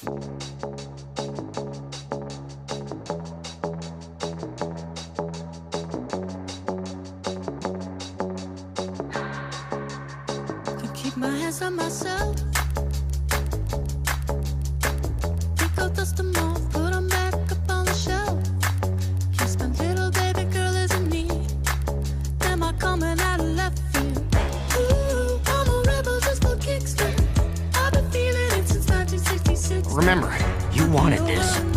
Can keep my hands on myself. Think I'll dust them off, put them back up on the shelf. Kiss my little baby girl isn't me. Am I coming out of left field? Ooh, I'm a rebel just for kicks. I've been feeling it since 1966. Remember, you wanted this.